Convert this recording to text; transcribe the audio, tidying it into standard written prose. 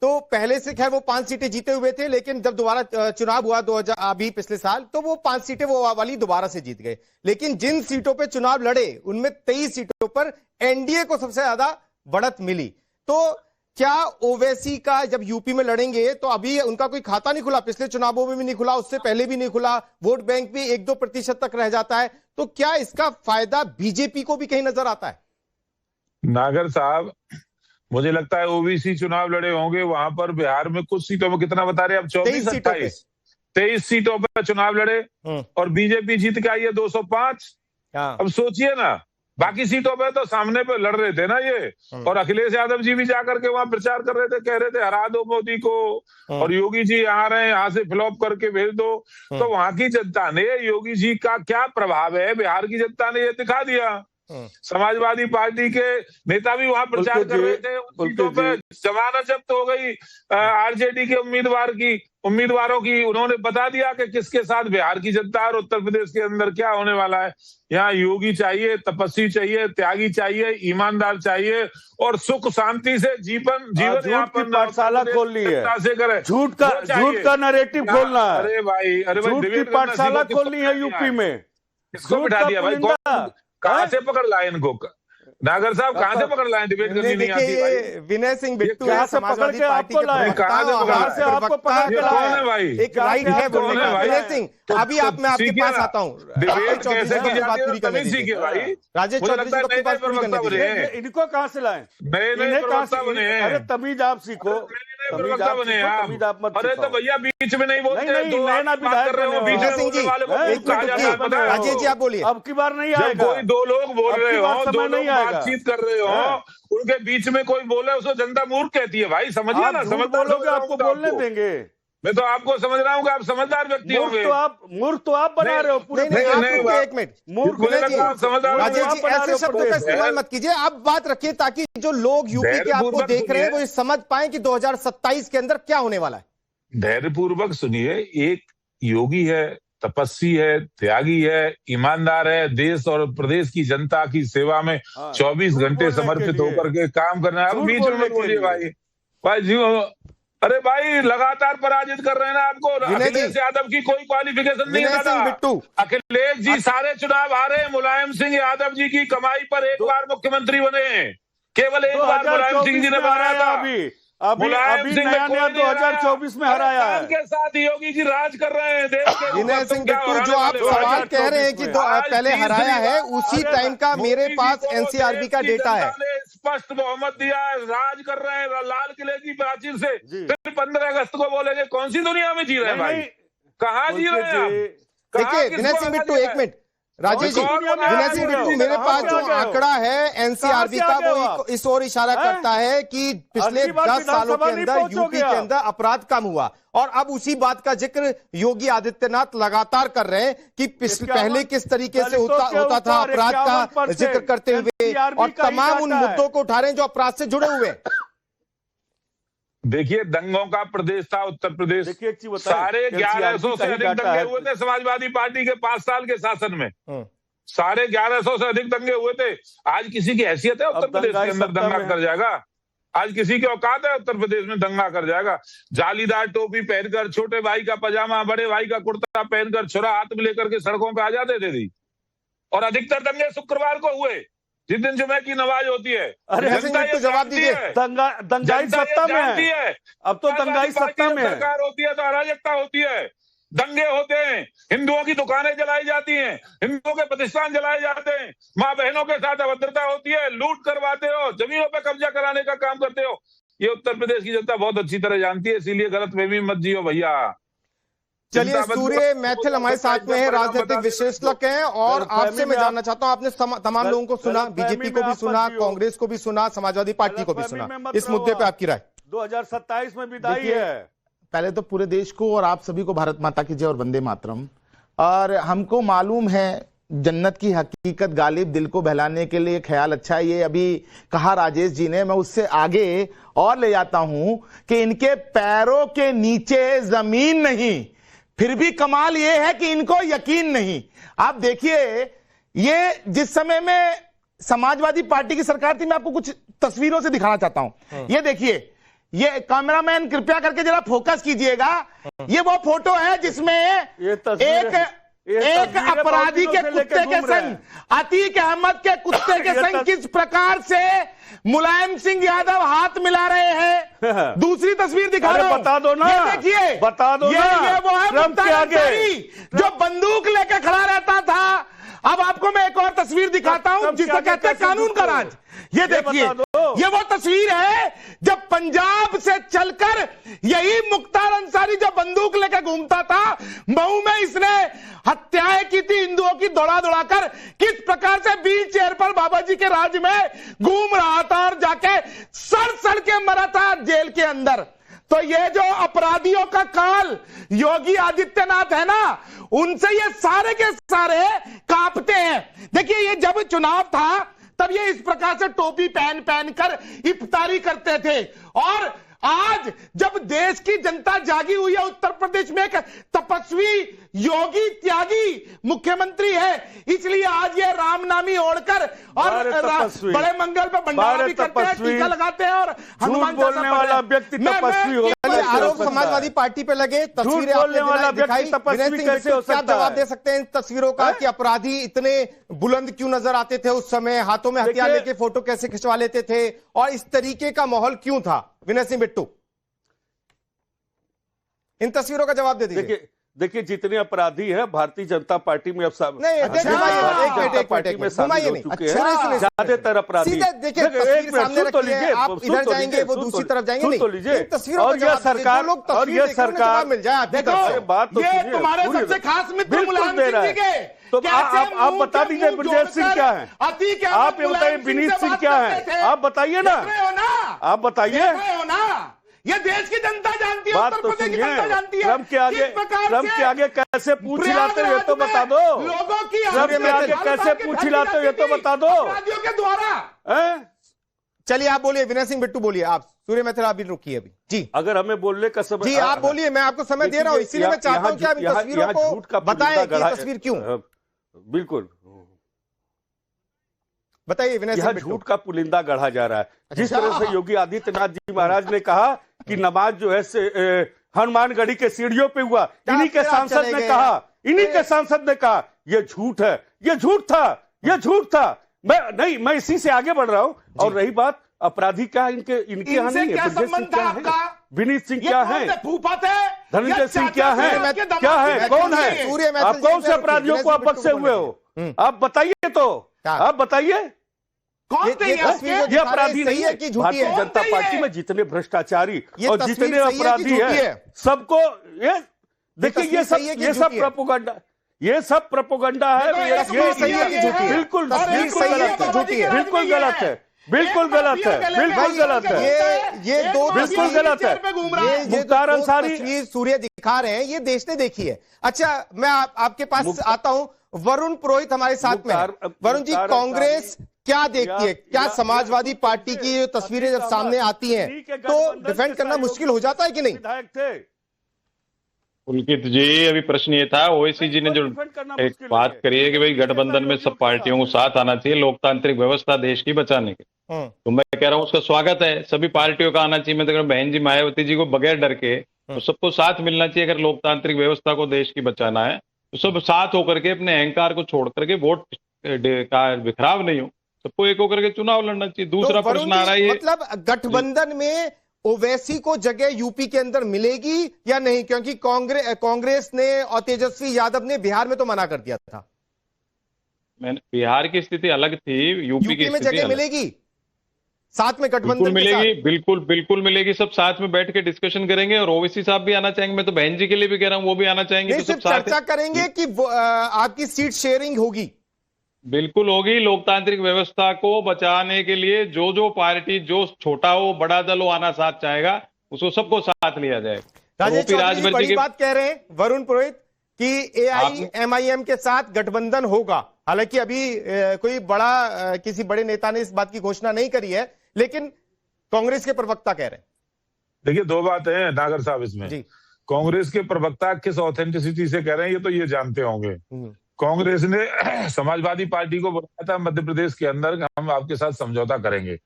तो पहले से खैर वो 5 सीटें जीते हुए थे, लेकिन जब दोबारा चुनाव हुआ 2000 अभी पिछले साल, तो वो 5 सीटें वो वाली दोबारा से जीत गए। लेकिन जिन सीटों पे चुनाव लड़े उनमें 23 सीटों पर एनडीए को सबसे ज्यादा बढ़त मिली। तो क्या ओवैसी का जब यूपी में लड़ेंगे तो अभी उनका कोई खाता नहीं खुला, पिछले चुनावों में भी नहीं खुला, उससे पहले भी नहीं खुला, वोट बैंक भी 1-2% तक रह जाता है, तो क्या इसका फायदा बीजेपी को भी कहीं नजर आता है? नागर साहब, मुझे लगता है ओबीसी चुनाव लड़े होंगे वहां पर। बिहार में कुछ सीटों में कितना बता रहे हैं अब, 23 सीटों पर चुनाव लड़े और बीजेपी जीत के आई है 205। अब सोचिए ना, बाकी सीटों पे तो सामने पे लड़ रहे थे ना ये, और अखिलेश यादव जी भी जाकर के वहां प्रचार कर रहे थे, कह रहे थे हरा दो मोदी को, और योगी जी यहाँ रहे, यहाँ से फ्लॉप करके भेज दो। तो वहां की जनता ने योगी जी का क्या प्रभाव है, बिहार की जनता ने ये दिखा दिया। समाजवादी पार्टी के नेता भी वहां प्रचार कर रहे थे, उन सीटों पे जमानत जब्त हो गई आरजेडी के उम्मीदवारों की। उन्होंने बता दिया कि किसके साथ बिहार की जनता और उत्तर प्रदेश के अंदर क्या होने वाला है। यहाँ योगी चाहिए, तपस्वी चाहिए, त्यागी चाहिए, ईमानदार चाहिए, और सुख शांति से जीवन यापन पाठशाला खोलनी है, झूठ का नैरेटिव खोलना है। अरे भाई झूठ की पाठशाला खोलनी है यूपी में। किसको बिठा दिया भाई? कहां से पकड़ लाए इनको? नागर साहब कहां से पकड़ लाए? डिबेट करनी नहीं आती भाई। विनय सिंह बिट्टू समाजवादी पार्टी के भाई, एक राइट है बोलने का। विनय सिंह, अभी मैं आपके पास आता हूँ, डिबेट कैसे की जाती है सीखे भाई। राजेश चौधरी जी को बात पूरी करने दीजिए। इनको कहां से लाए? नए प्रवक्ता बने हैं। अरे तमीज आप सीखो, प्रवक्ता बने आप मत। अरे तो भैया बीच में नहीं बोलते, राजेश जी आप बोलिए। अब की बार नहीं आएगा। कोई दो लोग बोल रहे हो, दो लोग बातचीत कर रहे हो, उनके बीच में कोई बोले उसको जनता मूर्ख कहती है भाई। समझिए ना, समझदार लोग आपको बोलने देंगे। मैं तो आपको समझ रहा हूँ कि आप समझदार व्यक्ति होंगे। मूर्ख तो आप बना रहे हो पूरे। एक मिनट, मूर्ख राजेश जी ऐसे शब्दों का इस्तेमाल मत कीजिए, आप बात रखिए ताकि जो लोग यूपी के आपको देख रहे हैं वो समझ पाए कि 2027 के अंदर क्या होने वाला है। धैर्यपूर्वक सुनिए। एक योगी है, तपस्वी है, त्यागी है, ईमानदार है, देश और प्रदेश की जनता की सेवा में 24 घंटे समर्पित होकर के काम करना है। बीच में बोलिए भाई जी। अरे भाई लगातार पराजित कर रहे हैं ना आपको। अखिलेश यादव की कोई क्वालिफिकेशन नहीं है। अखिलेश जी सारे चुनाव हारे। मुलायम सिंह यादव जी की कमाई पर एक बार मुख्यमंत्री बने हैं, केवल एक बार मुलायम सिंह जी ने बनाया था। मुलायम सिंह ने 2024 में हराया है। के साथ योगी जी राज कर रहे हैं देश के। विनय सिंह बिट्टू, जो आप सवाल कह रहे हैं कि पहले हराया है, उसी टाइम का मेरे पास एनसीआरबी का डेटा है। स्पष्ट बहुमत दिया है, राज कर रहे हैं लाल किले की प्राचीर से। फिर 15 अगस्त को बोलेंगे कौन सी दुनिया में जी रहे हैं भाई? कहाँ जी रहे हैं? देखिए विनय सिंह बिट्टू, एक मिनट राजेश जी, विनय सिंह बिट्टू, मेरे पास जो आंकड़ा है एनसीआरबी का वो इस ओर इशारा करता है कि पिछले 10 सालों के अंदर यूपी के अंदर अपराध कम हुआ, और अब उसी बात का जिक्र योगी आदित्यनाथ लगातार कर रहे हैं कि पहले किस तरीके से होता था अपराध का जिक्र करते हुए, और तमाम उन मुद्दों को उठा रहे हैं जो अपराध से जुड़े हुए हैं। देखिए, दंगों का प्रदेश था उत्तर प्रदेश। सारे 1100 से अधिक दंगे हुए थे समाजवादी पार्टी के 5 साल के शासन में। सारे 1100 से अधिक दंगे हुए थे। आज किसी की हैसियत है उत्तर प्रदेश के अंदर दंगा कर जाएगा? आज किसी की औकात है उत्तर प्रदेश में दंगा कर जाएगा? जालीदार टोपी पहनकर, छोटे भाई का पजामा, बड़े भाई का कुर्ता पहनकर, छुरा हाथ में लेकर के सड़कों पे आ जाते थे। और अधिकतर दंगे शुक्रवार को हुए, जिस दिन जुमे की नमाज होती है। अरे तो जवाब दीजिए। दंगाई सत्ता में है। अब तो दंगाई सत्ता में सरकार होती है तो अराजकता होती है, दंगे होते हैं, हिंदुओं की दुकानें जलाई जाती हैं, हिंदुओं के प्रतिष्ठान जलाए जाते हैं, माँ बहनों के साथ अभद्रता होती है, लूट करवाते हो, जमीनों पर कब्जा कराने का काम करते हो। ये उत्तर प्रदेश की जनता बहुत अच्छी तरह जानती है, इसीलिए गलतफहमी मत जियो भैया। चलिए, सूर्य मैथिल हमारे साथ में है, राजनीतिक विश्लेषक हैं, और आपसे मैं जानना चाहता हूं, आपने तमाम लोगों को सुना, बीजेपी को भी सुना, कांग्रेस को भी सुना, समाजवादी पार्टी को भी सुना, इस मुद्दे पे आपकी राय? 2027 में विदाई है। पहले तो पूरे देश को और आप सभी को भारत माता की जय और वंदे मातरम। और हमको मालूम है जन्नत की हकीकत गालिब दिल को बहलाने के लिए ख्याल अच्छा है, ये अभी कहा राजेश जी ने। मैं उससे आगे और ले जाता हूं कि इनके पैरों के नीचे जमीन नहीं, फिर भी कमाल यह है कि इनको यकीन नहीं। आप देखिए, ये जिस समय में समाजवादी पार्टी की सरकार थी, मैं आपको कुछ तस्वीरों से दिखाना चाहता हूं। ये देखिए, ये कैमरामैन कृपया करके जरा फोकस कीजिएगा। ये वो फोटो है जिसमें एक अपराधी के कुत्ते के संग, अतीक अहमद के कुत्ते के संग किस प्रकार से मुलायम सिंह यादव हाथ मिला रहे हैं। दूसरी तस्वीर दिखा रहा हूं, बता दो ना, देखिए, बता दो ना, ये वो है ट्रंप के आगे जो बंदूक लेके खड़ा रहता था। अब आपको मैं एक और तस्वीर दिखाता हूं जिसे कहते हैं कानून का राज। ये देखिए, ये वो तस्वीर है जब पंजाब से चलकर यही मुख्तार अंसारी जो बंदूक लेकर घूमता था, मऊ में इसने हत्याएं की थी हिंदुओं की, दौड़ा दौड़ा कर किस प्रकार से व्हील चेयर पर बाबा जी के राज में घूम रहा था और जाके सड़ के मरा था जेल के अंदर। तो ये जो अपराधियों का काल योगी आदित्यनाथ है ना, उनसे ये सारे के सारे कांपते हैं। देखिए, ये जब चुनाव था तब ये इस प्रकार से टोपी पहन कर इफ्तारी करते थे, और आज जब देश की जनता जागी हुई है, उत्तर प्रदेश में एक तपस्वी योगी त्यागी मुख्यमंत्री है, इसलिए आज ये रामनामी ओढ़कर और बड़े मंगल पे भंडारा भी करते हैं, टीका लगाते हैं और हनुमान बोलने वाला व्यक्ति तपस्वी हो। आरोप समाजवादी पार्टी पे लगे, तस्वीरें आपने दिखाई, क्या जवाब दे सकते हैं इन तस्वीरों का कि अपराधी इतने बुलंद क्यों नजर आते थे उस समय, हाथों में हथियार लेके फोटो कैसे खिंचवा लेते थे, और इस तरीके का माहौल क्यों था? विनय सिंह बिट्टू, इन तस्वीरों का जवाब दे दीजिए। देखिए, जितने अपराधी हैं भारतीय जनता पार्टी में अब सब नहीं, पार्टी में शामिल हो चुके हैं, ज्यादातर अपराधी। देखिए, तस्वीर सामने रखी है, आप इधर जाएंगे वो दूसरी तरफ जाएंगे, नहीं तस्वीरों और ये सरकार और ये सरकार मिल जाए। बात तो ये तुम्हारे सबसे खास मित्र मुलायम सिंह जी के, तो आप बता दीजिए ब्रजेश सिंह क्या है, आप ये बताइए विनीत सिंह क्या है, आप बताइए ना, आप बताइए। ये देश की जनता जानती है, बात उत्तर तो प्रदेश की जनता जानती है। ट्रंप के आगे कैसे पूछ हिलाते हो ये तो बता दो, लोगों की ट्रंप के आगे कैसे पूछ हिलाते हो ये तो बता दो, अपराधियों के द्वारा। चलिए आप बोलिए, विनय सिंह बिट्टू बोलिए, आप सूर्य मैथिल आप भी रुकिए अभी जी। अगर हमें बोलने का समय, जी आप बोलिए, मैं आपको समय दे रहा हूं, इसीलिए मैं चाहता हूं कि आप इन तस्वीरों को बताएं कि तस्वीर क्यों। बिल्कुल बताइए विनय सिंह, झूठ का पुलिंदा गढ़ा जा रहा है। जिस तरह से योगी आदित्यनाथ जी महाराज ने कहा कि नमाज जो है हनुमानगढ़ी के सीढ़ियों पे हुआ, इन्हीं के सांसद ने कहा, इन्हीं के सांसद ने कहा ये झूठ है, ये झूठ था, ये झूठ था। मैं इसी से आगे बढ़ रहा हूं। और रही बात अपराधी क्या, इनके यहाँ नहीं है, विनीत सिंह क्या है, धनंजय सिंह क्या है, कौन है, आप कौन से अपराधियों को आप बख्शे हुए हो, आप बताइए, तो आप बताइए ये अपराधी नहीं है कि भारतीय जनता पार्टी में जितने भ्रष्टाचारी और जितने अपराधी हैं सबको ये देखिए, ये सब प्रोपोगंडा, ये सब प्रोपोगंडा है। बिल्कुल बिल्कुल गलत है, बिल्कुल गलत है, बिल्कुल गलत है, ये दो बिल्कुल गलत है। ये मुख्तार अंसारी सूर्य दिखा रहे हैं, ये देश ने देखी है। अच्छा, मैं आपके पास आता हूं, वरुण पुरोहित हमारे साथ में है। वरुण जी, कांग्रेस क्या देखती है, क्या समाजवादी पार्टी की तस्वीरें जब सामने आती हैं तो डिफेंड करना मुश्किल हो जाता है कि नहीं? पुलकित जी, अभी प्रश्न ये था, ओवैसी जी ने जो एक बात करी है कि भाई गठबंधन में सब पार्टियों को साथ आना चाहिए लोकतांत्रिक व्यवस्था देश की बचाने के, तो मैं कह रहा हूँ उसका स्वागत है, सभी पार्टियों का आना चाहिए। मैं तो बहन जी मायावती जी को बगैर डर के तो सबको साथ मिलना चाहिए। अगर लोकतांत्रिक व्यवस्था को देश की बचाना है तो सब साथ होकर के अपने अहंकार को छोड़ करके वोट का बिखराव नहीं हो, सबको एक होकर के चुनाव लड़ना चाहिए। दूसरा प्रश्न आ रहा है, मतलब गठबंधन में ओवैसी को जगह यूपी के अंदर मिलेगी या नहीं, क्योंकि कांग्रेस ने और तेजस्वी यादव ने बिहार में तो मना कर दिया था। बिहार की स्थिति अलग थी, यूपी की में जगह मिलेगी, साथ में गठबंधन मिलेगी, बिल्कुल मिलेगी, सब साथ में बैठ के डिस्कशन करेंगे। और ओवैसी साहब भी आना चाहेंगे, मैं तो बहन जी के लिए भी कह रहा हूँ वो भी आना चाहेंगे, तो सब चर्चा करेंगे कि आपकी सीट शेयरिंग होगी। बिल्कुल होगी। लोकतांत्रिक व्यवस्था को बचाने के लिए जो जो पार्टी, जो छोटा हो बड़ा दल हो, आना साथ चाहेगा, उसको सबको साथ लिया जाएगा। राजेश चौधरी बड़ी बात कह रहे हैं वरुण पुरोहित कि AIMIM के साथ गठबंधन होगा। हालांकि अभी कोई बड़ा किसी बड़े नेता ने इस बात की घोषणा नहीं करी है, लेकिन कांग्रेस के प्रवक्ता कह रहे हैं। देखिए, दो बातें हैं नागर साहब इसमें। कांग्रेस के प्रवक्ता किस ऑथेंटिसिटी से कह रहे हैं ये तो ये जानते होंगे। कांग्रेस ने समाजवादी पार्टी को बताया था मध्य प्रदेश के अंदर हम आपके साथ समझौता करेंगे,